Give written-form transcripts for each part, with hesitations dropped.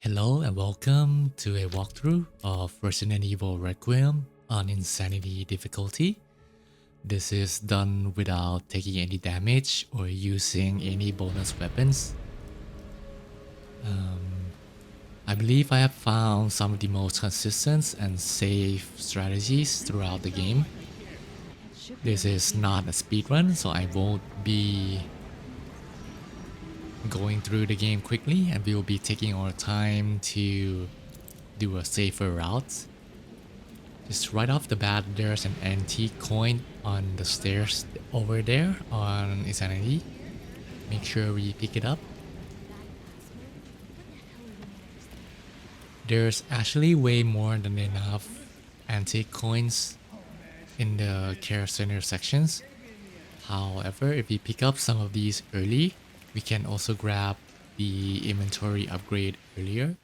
Hello and welcome to a walkthrough of Resident Evil Requiem on Insanity difficulty. This is done without taking any damage or using any bonus weapons. I believe I have found some of the most consistent and safe strategies throughout the game. This is not a speedrun, so I won't be going through the game quickly, and we will be taking our time to do a safer route. Just right off the bat, there's an antique coin on the stairs over there on Insanity. Make sure we pick it up. There's actually way more than enough antique coins in the care center sections. However, if we pick up some of these early, we can also grab the inventory upgrade earlier.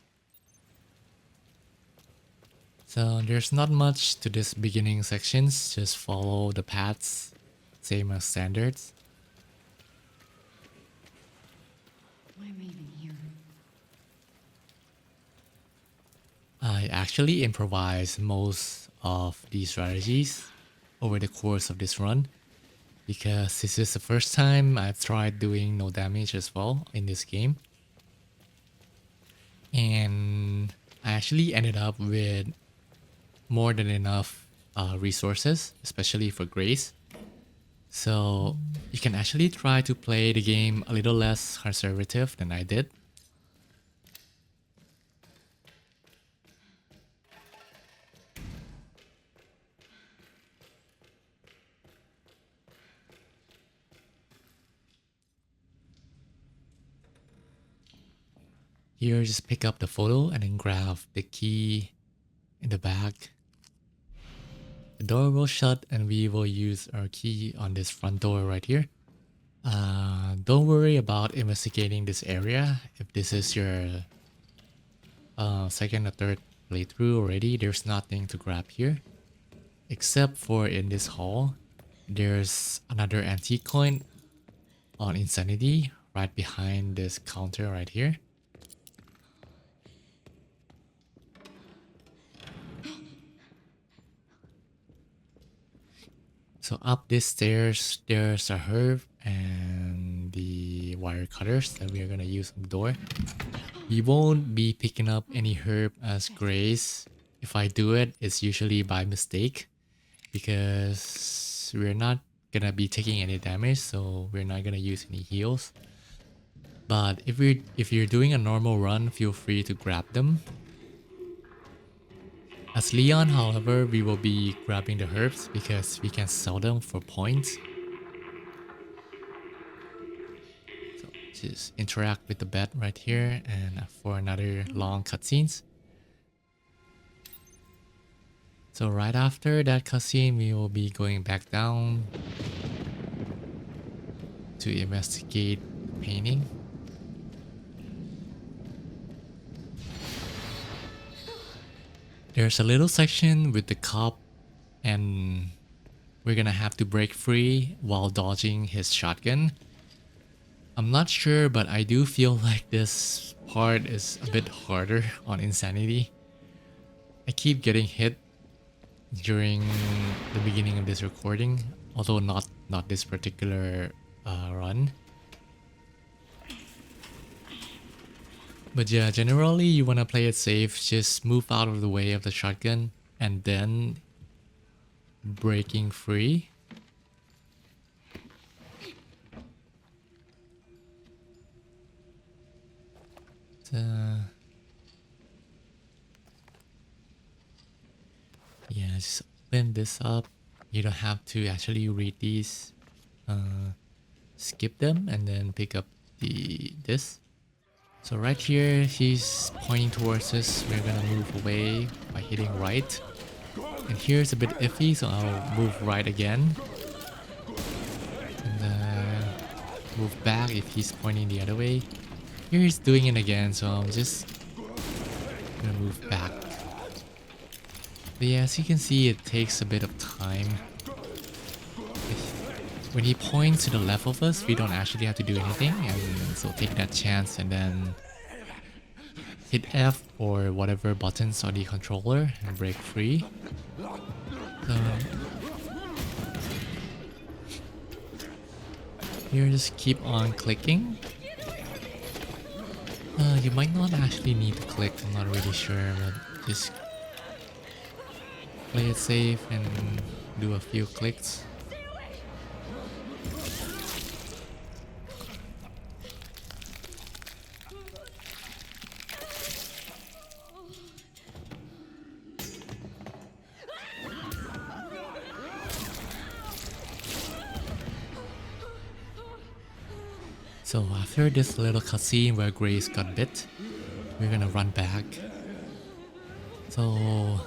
So there's not much to this beginning sections, just follow the paths, same as standards. Why am I even here? I actually improvised most of these strategies over the course of this run, because this is the first time I've tried doing no damage as well in this game. And I actually ended up with more than enough resources, especially for Grace. So you can actually try to play the game a little less conservative than I did. Here, just pick up the photo and then grab the key in the back. The door will shut and we will use our key on this front door right here. Don't worry about investigating this area. If this is your second or third playthrough already, there's nothing to grab here. Except for in this hall, there's another antique coin on Insanity right behind this counter right here. So up this stairs, there's a herb and the wire cutters that we are gonna use on the door. We won't be picking up any herb as Grace. If I do it, it's usually by mistake, because we're not gonna be taking any damage, so we're not gonna use any heals. But if you're doing a normal run, feel free to grab them. As Leon, however, we will be grabbing the herbs because we can sell them for points. So just interact with the bed right here and for another long cutscenes. So right after that cutscene, we will be going back down to investigate painting. There's a little section with the cop, and we're gonna have to break free while dodging his shotgun. I'm not sure, but I do feel like this part is a bit harder on Insanity. I keep getting hit during the beginning of this recording, although not this particular run. But yeah, generally you wanna play it safe, just move out of the way of the shotgun and then breaking free. Yeah, just open this up. You don't have to actually read these. Skip them and then pick up this. So right here, he's pointing towards us. We're gonna move away by hitting right. And here's a bit iffy, so I'll move right again. And move back if he's pointing the other way. Here he's doing it again, so I'm just gonna move back. But yeah, as you can see, it takes a bit of time. When he points to the left of us, we don't actually have to do anything, and so take that chance and then hit F or whatever buttons on the controller and break free. So here, just keep on clicking. You might not actually need to click, I'm not really sure, but just play it safe and do a few clicks. So after this little cutscene where Grace got bit, we're gonna run back. So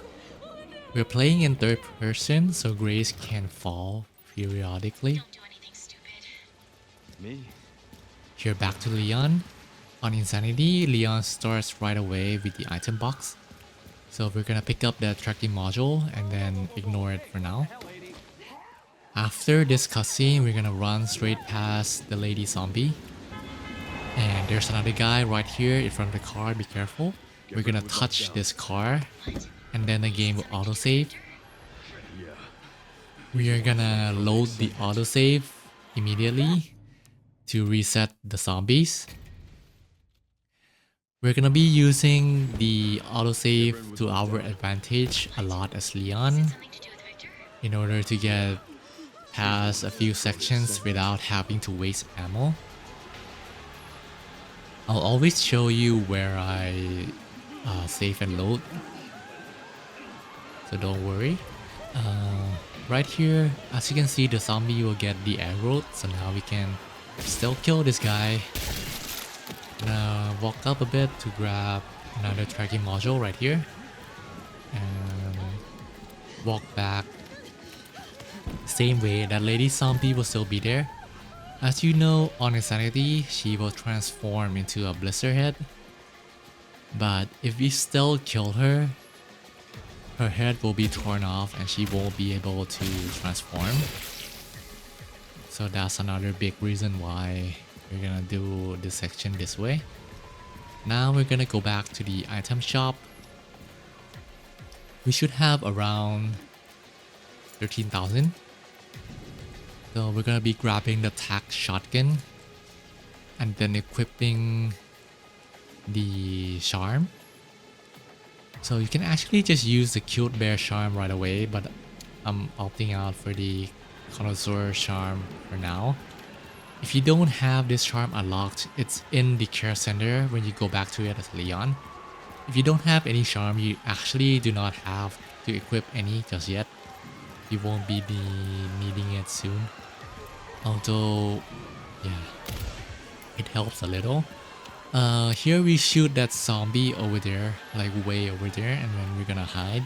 we're playing in third person, so Grace can fall periodically. Don't do anything stupid. Me? Here back to Leon. On Insanity, Leon starts right away with the item box. So we're gonna pick up the tracking module and then ignore it for now. After this cutscene, we're gonna run straight past the lady zombie. And there's another guy right here in front of the car, be careful. We're gonna touch this car and then the game will autosave. Yeah. We are gonna load the autosave immediately to reset the zombies. We're gonna be using the autosave to our advantage a lot as Leon Something to do with Victor? in order to get past a few sections without having to waste ammo. I'll always show you where I save and load, so don't worry. Right here, as you can see, the zombie will get the aggro, so now we can still kill this guy. Gonna walk up a bit to grab another tracking module right here and walk back. Same way, that lady zombie will still be there. As you know, on Insanity, she will transform into a blister head. But if we still kill her, her head will be torn off and she won't be able to transform. So that's another big reason why we're gonna do this section this way. Now we're gonna go back to the item shop. We should have around 13,000. So we're gonna be grabbing the tac shotgun and then equipping the charm. So you can actually just use the cute bear charm right away, but I'm opting out for the connoisseur charm for now. If you don't have this charm unlocked, it's in the care center when you go back to it as Leon. If you don't have any charm, you actually do not have to equip any just yet. You won't be needing it soon. Although, yeah, it helps a little. Here we shoot that zombie over there, like way over there, and then we're gonna hide.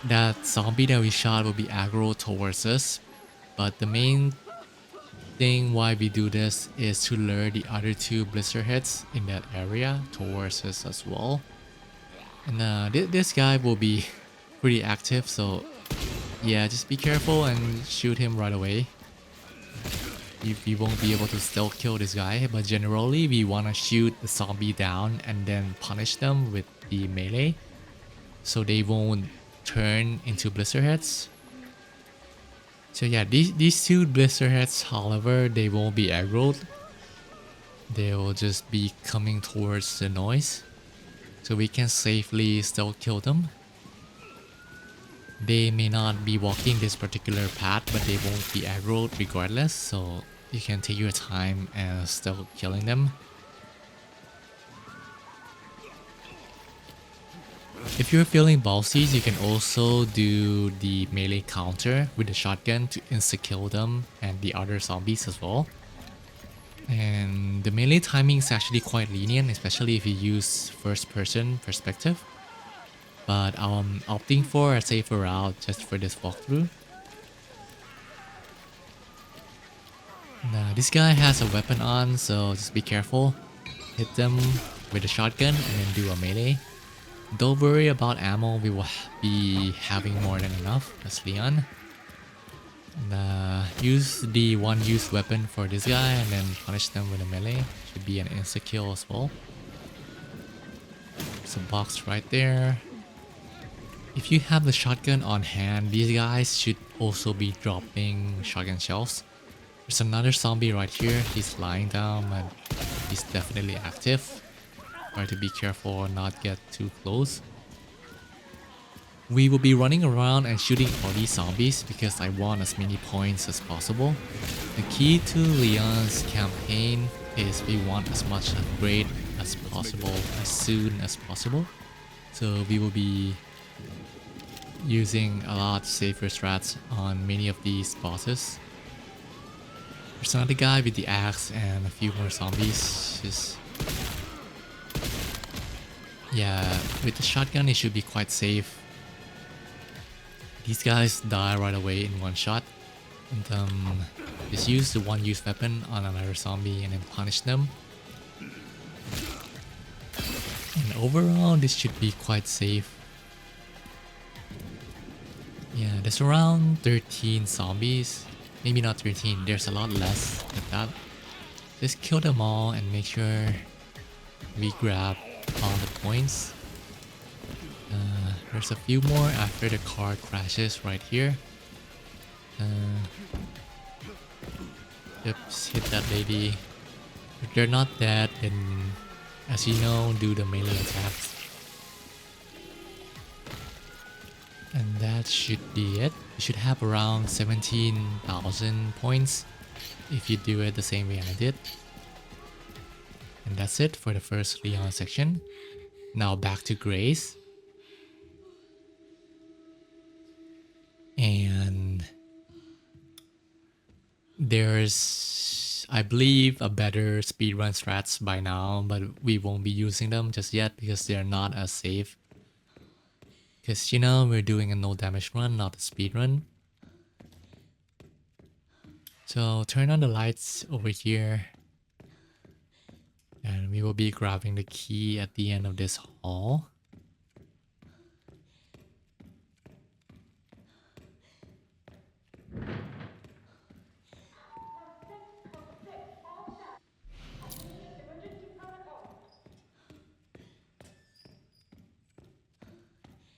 That zombie that we shot will be aggro towards us, but the main thing why we do this is to lure the other two blister heads in that area towards us as well. And this guy will be pretty active, so yeah, just be careful and shoot him right away. We won't be able to still kill this guy, but generally we want to shoot the zombie down and then punish them with the melee so they won't turn into blister heads. So yeah, these two blister heads, however, they won't be aggroed. They will just be coming towards the noise, so we can safely still kill them. They may not be walking this particular path, but they won't be aggroed regardless, so you can take your time and still killing them. If you're feeling ballsy, you can also do the melee counter with the shotgun to insta-kill them and the other zombies as well. And the melee timing is actually quite lenient, especially if you use first-person perspective. But I'm opting for a safer route just for this walkthrough. Now, this guy has a weapon on, so just be careful. Hit them with a shotgun and then do a melee. Don't worry about ammo, we will be having more than enough as Leon. And, use the one used weapon for this guy and then punish them with a melee. Should be an insta-kill as well. There's a box right there. If you have the shotgun on hand, these guys should also be dropping shotgun shells. There's another zombie right here. He's lying down and he's definitely active. Try to be careful and not get too close. We will be running around and shooting all these zombies because I want as many points as possible. The key to Leon's campaign is we want as much upgrade as possible as soon as possible. So we will be using a lot safer strats on many of these bosses. There's another guy with the axe and a few more zombies. Just yeah, with the shotgun it should be quite safe. These guys die right away in one shot. And just use the one use weapon on another zombie and then punish them. And overall this should be quite safe. Yeah, there's around 13 zombies. Maybe not 13, there's a lot less than that. Just kill them all and make sure we grab all the points. There's a few more after the car crashes right here. Yep, just hit that lady. If they're not dead, then as you know, do the melee attacks. And that should be it. You should have around 17,000 points if you do it the same way I did. And that's it for the first Leon section. Now back to Grace. And there's, I believe, a better speedrun strats by now, but we won't be using them just yet because they're not as safe. Because, you know, we're doing a no damage run, not a speed run. So turn on the lights over here. And we will be grabbing the key at the end of this hall.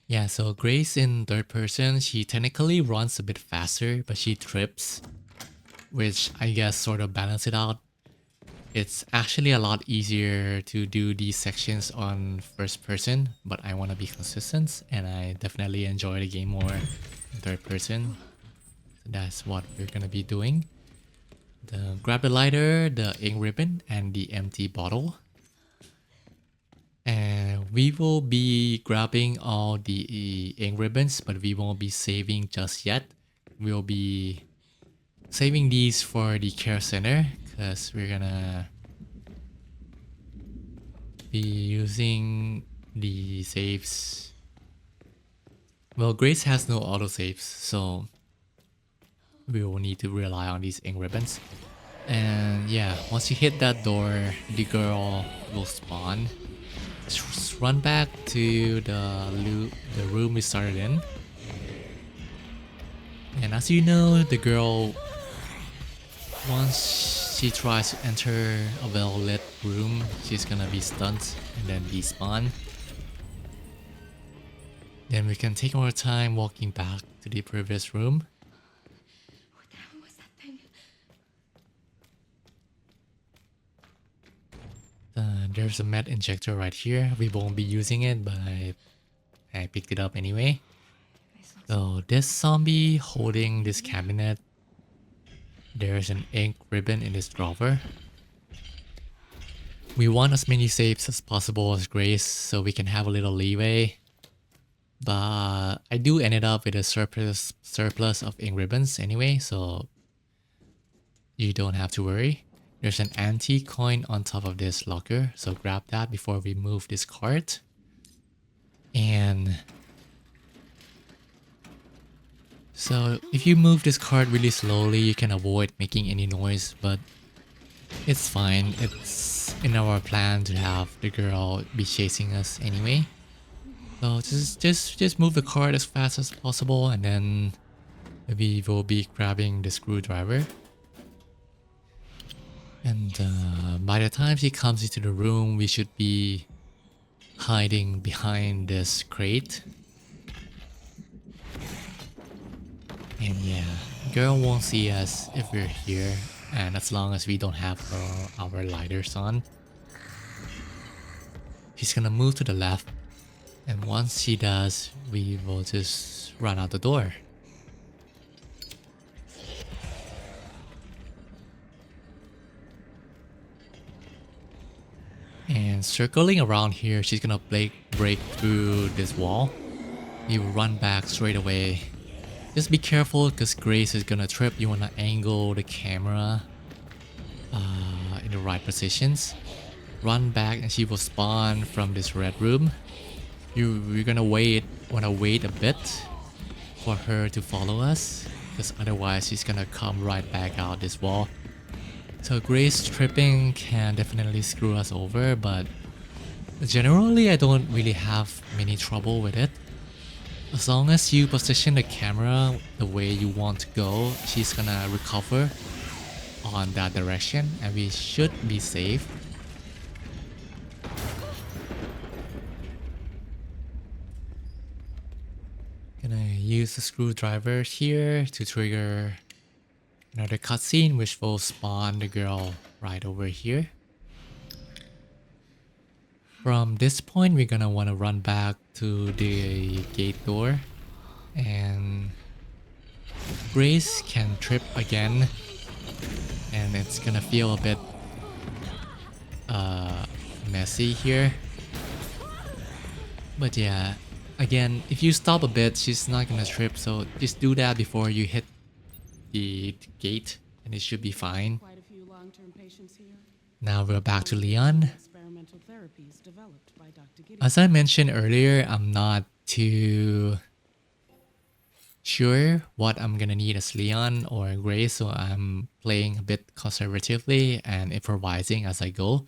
Yeah, so Grace in third person, she technically runs a bit faster, but she trips, which I guess sort of balance it out. It's actually a lot easier to do these sections on first person, but I want to be consistent and I definitely enjoy the game more in third person. So that's what we're gonna be doing. Grab the lighter, the ink ribbon, and the empty bottle. And we will be grabbing all the ink ribbons, but we won't be saving just yet. We'll be saving these for the care center because we're gonna be using the saves. Well, Grace has no auto saves, so we will need to rely on these ink ribbons. And yeah, once you hit that door, the girl will spawn. Just run back to the room we started in. And as you know, the girl, once she tries to enter a well-lit room, she's gonna be stunned and then despawn. Then we can take our time walking back to the previous room. What the hell was that thing? There's a med injector right here. We won't be using it, but I picked it up anyway. So this zombie holding this cabinet. There's an ink ribbon in this drawer. We want as many saves as possible as Grace so we can have a little leeway. But I do ended up with a surplus of ink ribbons anyway, so you don't have to worry. There's an antique coin on top of this locker, so grab that before we move this cart. And so if you move this cart really slowly, you can avoid making any noise, but it's fine. It's in our plan to have the girl be chasing us anyway. So just move the cart as fast as possible, and then we will be grabbing the screwdriver. And by the time she comes into the room, we should be hiding behind this crate. And yeah, girl won't see us if we're here, and as long as we don't have our lighters on. She's gonna move to the left, and once she does, we will just run out the door. And circling around here, she's gonna break through this wall. You run back straight away. Just be careful because Grace is gonna trip. You wanna angle the camera in the right positions. Run back and she will spawn from this red room. You're gonna wanna wait a bit for her to follow us, because otherwise she's gonna come right back out this wall. So Grace tripping can definitely screw us over, but generally I don't really have many trouble with it. As long as you position the camera the way you want to go, she's gonna recover on that direction and we should be safe. Gonna use the screwdriver here to trigger another cutscene which will spawn the girl right over here. From this point, we're gonna wanna run back to the gate door, and Grace can trip again, and it's gonna feel a bit messy here. But yeah, again, if you stop a bit, she's not gonna trip, so just do that before you hit the gate, and it should be fine. Quite a few long-term patients here. Now we're back to Leon. Experimental therapies developed by Dr. Gideon. As I mentioned earlier, I'm not too sure what I'm gonna need as Leon or Grace, so I'm playing a bit conservatively and improvising as I go.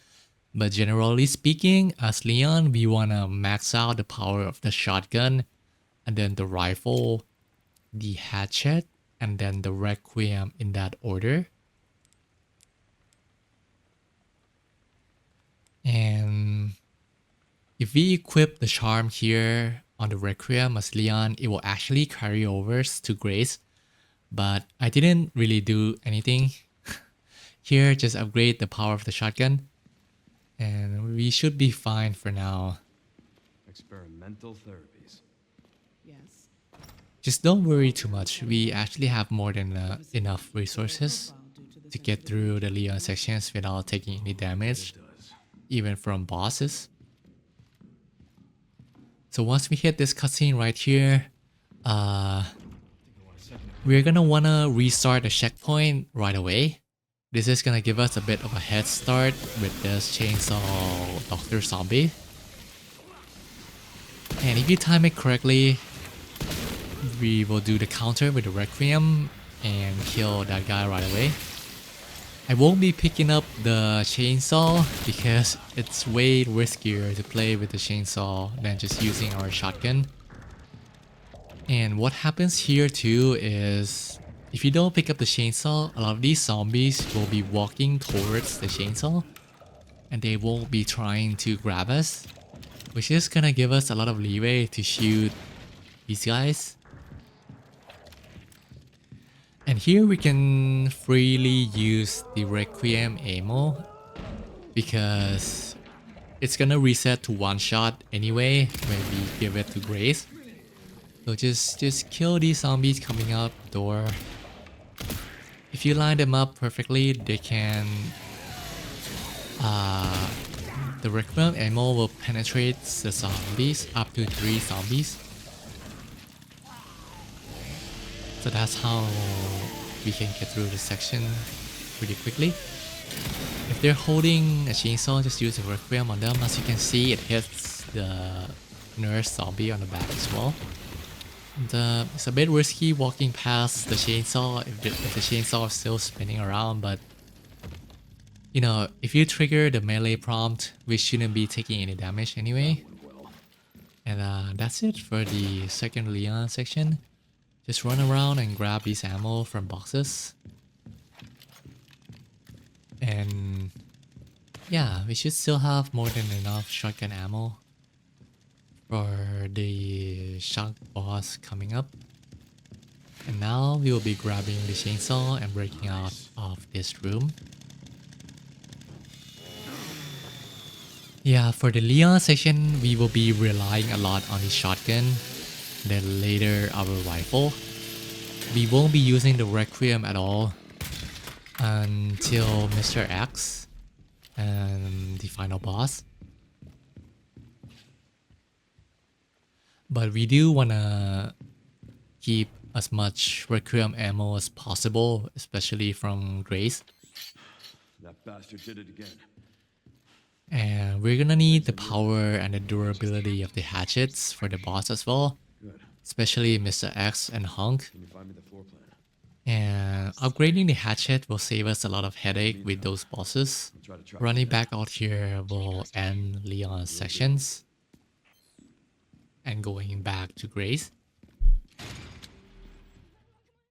But generally speaking, as Leon, we wanna max out the power of the shotgun, and then the rifle, the hatchet, and then the Requiem in that order. And if we equip the charm here on the Requiem as Leon, it will actually carry over to Grace. But I didn't really do anything here, just upgrade the power of the shotgun. And we should be fine for now. Experimental therapies. Yes. Just don't worry too much. We actually have more than enough resources to get through the Leon sections without taking any damage, even from bosses. So once we hit this cutscene right here, we're gonna wanna restart the checkpoint right away. This is gonna give us a bit of a head start with this chainsaw doctor zombie. And if you time it correctly, we will do the counter with the Requiem and kill that guy right away. I won't be picking up the chainsaw because it's way riskier to play with the chainsaw than just using our shotgun. And what happens here too is, if you don't pick up the chainsaw, a lot of these zombies will be walking towards the chainsaw and they won't be trying to grab us, which is gonna give us a lot of leeway to shoot these guys. And here we can freely use the Requiem ammo because it's gonna reset to one shot anyway when we give it to Grace. So just kill these zombies coming out the door. If you line them up perfectly, they can... the Requiem ammo will penetrate the zombies, up to 3 zombies. So that's how we can get through the section pretty quickly. If they're holding a chainsaw, just use a Requiem on them. As you can see, it hits the nurse zombie on the back as well. And, it's a bit risky walking past the chainsaw if the chainsaw is still spinning around, but you know, if you trigger the melee prompt, we shouldn't be taking any damage anyway. And that's it for the second Leon section. Just run around and grab these ammo from boxes. And yeah, we should still have more than enough shotgun ammo for the shark boss coming up. And now we will be grabbing the chainsaw and breaking out of this room. Yeah, for the Leon section, we will be relying a lot on the shotgun, then later our rifle. We won't be using the Requiem at all until Mr. X and the final boss. But we do wanna keep as much Requiem ammo as possible, especially from Grace. That bastard did it again. And we're gonna need the power and the durability of the hatchets for the boss as well, Good. especially Mr. X and Hunk. Can you find me the floor plan? And upgrading the hatchet will save us a lot of headache with those bosses. I'll try to track Running him down. back out here will end Leon's sections and going back to Grace.